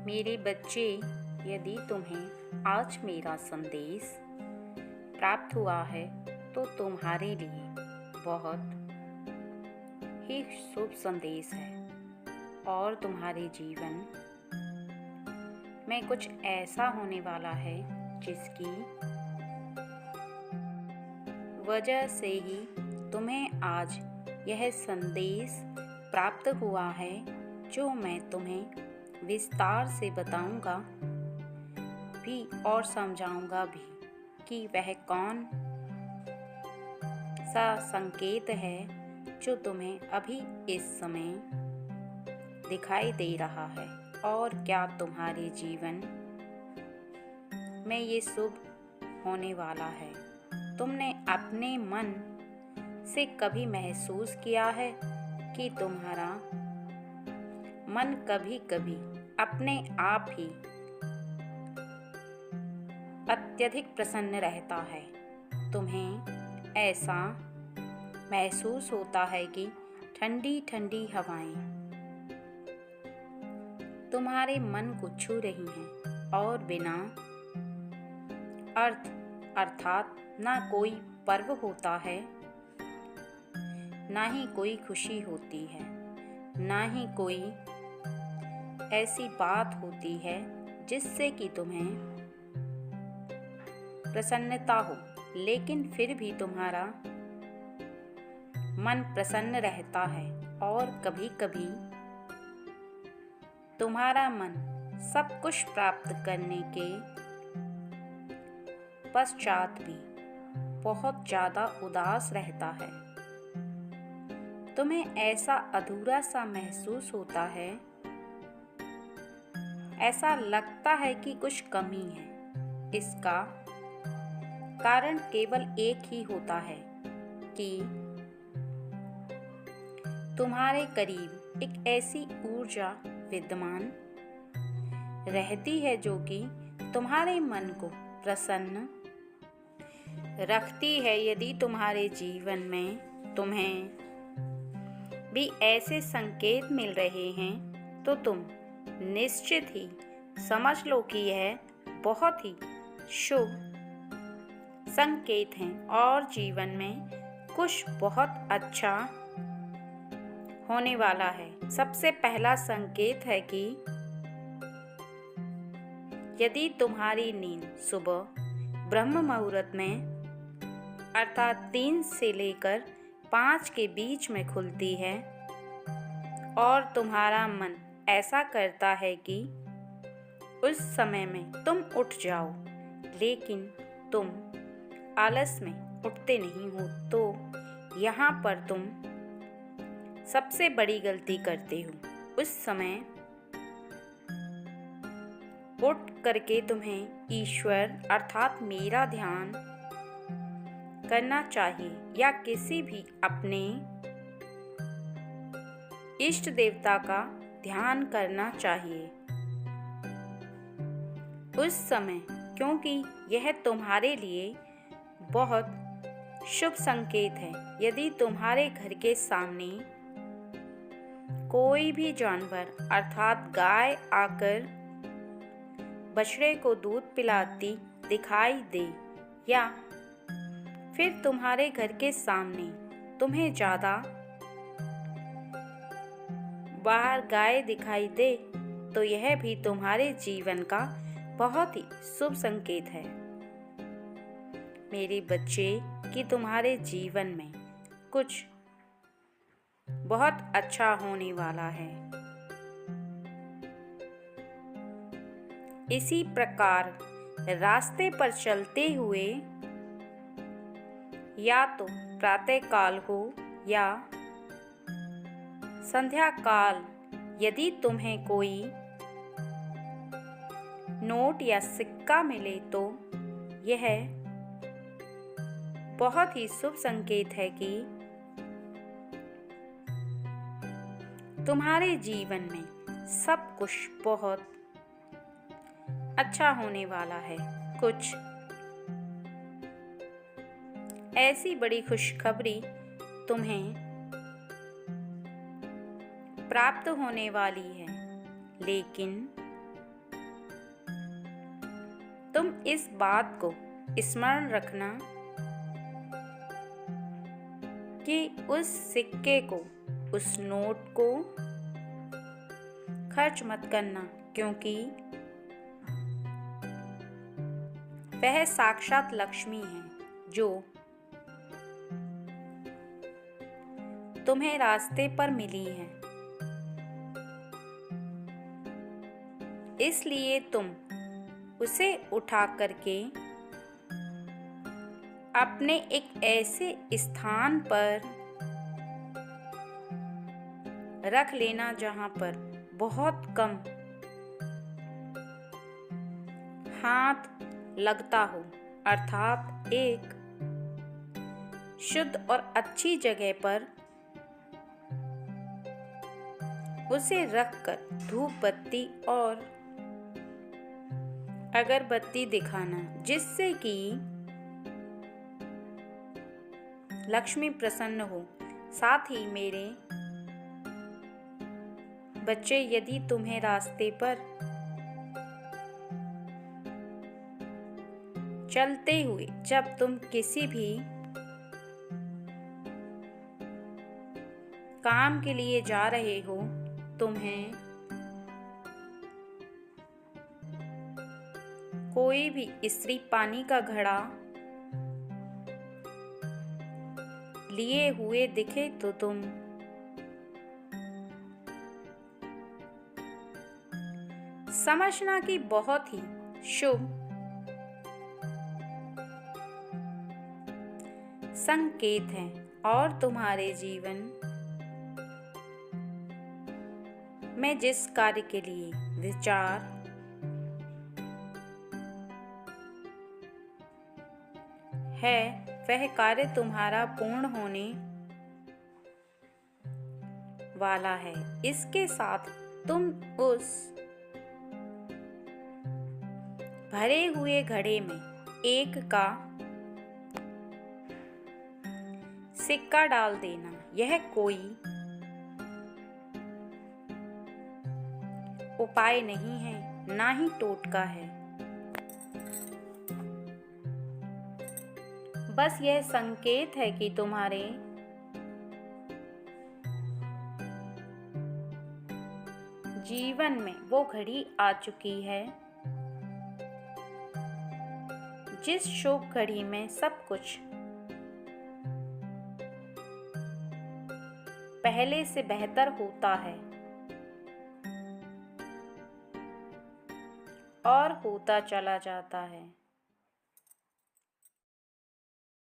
मेरे बच्चे, यदि तुम्हें आज मेरा संदेश प्राप्त हुआ है तो तुम्हारे लिए बहुत ही शुभ संदेश है और तुम्हारे जीवन में कुछ ऐसा होने वाला है जिसकी वजह से ही तुम्हें आज यह संदेश प्राप्त हुआ है, जो मैं तुम्हें विस्तार से बताऊंगा भी और समझाऊंगा भी कि वह कौन सा संकेत है जो तुम्हें अभी इस समय दिखाई दे रहा है और क्या तुम्हारे जीवन में ये शुभ होने वाला है। तुमने अपने मन से कभी महसूस किया है कि तुम्हारा मन कभी कभी अपने आप ही अत्यधिक प्रसन्न रहता है। तुम्हें ऐसा महसूस होता है कि ठंडी ठंडी हवाएं तुम्हारे मन को छू रही हैं और बिना अर्थात ना कोई पर्व होता है, ना ही कोई खुशी होती है, ना ही कोई ऐसी बात होती है जिससे कि तुम्हें प्रसन्नता हो, लेकिन फिर भी तुम्हारा मन प्रसन्न रहता है और कभी कभी तुम्हारा मन सब कुछ प्राप्त करने के पश्चात भी बहुत ज़्यादा उदास रहता है। तुम्हें ऐसा अधूरा सा महसूस होता है, ऐसा लगता है कि कुछ कमी है। इसका कारण केवल एक ही होता है कि तुम्हारे करीब एक ऐसी ऊर्जा विद्यमान रहती है जो कि तुम्हारे मन को प्रसन्न रखती है। यदि तुम्हारे जीवन में तुम्हें भी ऐसे संकेत मिल रहे हैं तो तुम निश्चित ही समझ लो कि यह बहुत ही शुभ संकेत हैं और जीवन में कुछ बहुत अच्छा होने वाला है। सबसे पहला संकेत है कि यदि तुम्हारी नींद सुबह ब्रह्म मुहूर्त में अर्थात 3 से लेकर 5 के बीच में खुलती है और तुम्हारा मन ऐसा करता है कि उस समय में तुम उठ जाओ, लेकिन तुम आलस में उठते नहीं हो, तो यहाँ पर तुम सबसे बड़ी गलती करते हो। उस समय उठ करके तुम्हें ईश्वर अर्थात मेरा ध्यान करना चाहिए या किसी भी अपने इष्ट देवता का ध्यान करना चाहिए उस समय, क्योंकि यह तुम्हारे लिए बहुत शुभ संकेत है। यदि तुम्हारे घर के सामने कोई भी जानवर अर्थात गाय आकर बछड़े को दूध पिलाती दिखाई दे या फिर तुम्हारे घर के सामने तुम्हें ज़्यादा बाहर गाय दिखाई दे, तो यह भी तुम्हारे जीवन का बहुत ही शुभ संकेत है मेरे बच्चे, कि तुम्हारे जीवन में कुछ बहुत अच्छा होने वाला है। इसी प्रकार रास्ते पर चलते हुए या तो प्रातः काल हो या संध्या काल, यदि तुम्हें कोई नोट या सिक्का मिले तो यह बहुत ही शुभ संकेत है कि तुम्हारे जीवन में सब कुछ बहुत अच्छा होने वाला है। कुछ ऐसी बड़ी खुशखबरी तुम्हें प्राप्त होने वाली है, लेकिन तुम इस बात को स्मरण रखना कि उस सिक्के को, उस नोट को खर्च मत करना, क्योंकि वह साक्षात लक्ष्मी है जो तुम्हें रास्ते पर मिली है। इसलिए तुम उसे उठा करके अपने एक ऐसे स्थान पर रख लेना जहां पर बहुत कम हाथ लगता हो, अर्थात एक शुद्ध और अच्छी जगह पर उसे रखकर धूप बत्ती और अगरबत्ती दिखाना, जिससे कि लक्ष्मी प्रसन्न हो। साथ ही मेरे बच्चे, यदि तुम्हें रास्ते पर चलते हुए जब तुम किसी भी काम के लिए जा रहे हो, तुम्हें कोई भी स्त्री पानी का घड़ा लिए हुए दिखे तो तुम समझना कि बहुत ही शुभ संकेत है और तुम्हारे जीवन में जिस कार्य के लिए विचार है, वह कार्य तुम्हारा पूर्ण होने वाला है। इसके साथ तुम उस भरे हुए घड़े में एक का सिक्का डाल देना। यह कोई उपाय नहीं है, ना ही टोटका है, बस यह संकेत है कि तुम्हारे जीवन में वो घड़ी आ चुकी है जिस शुभ घड़ी में सब कुछ पहले से बेहतर होता है और होता चला जाता है।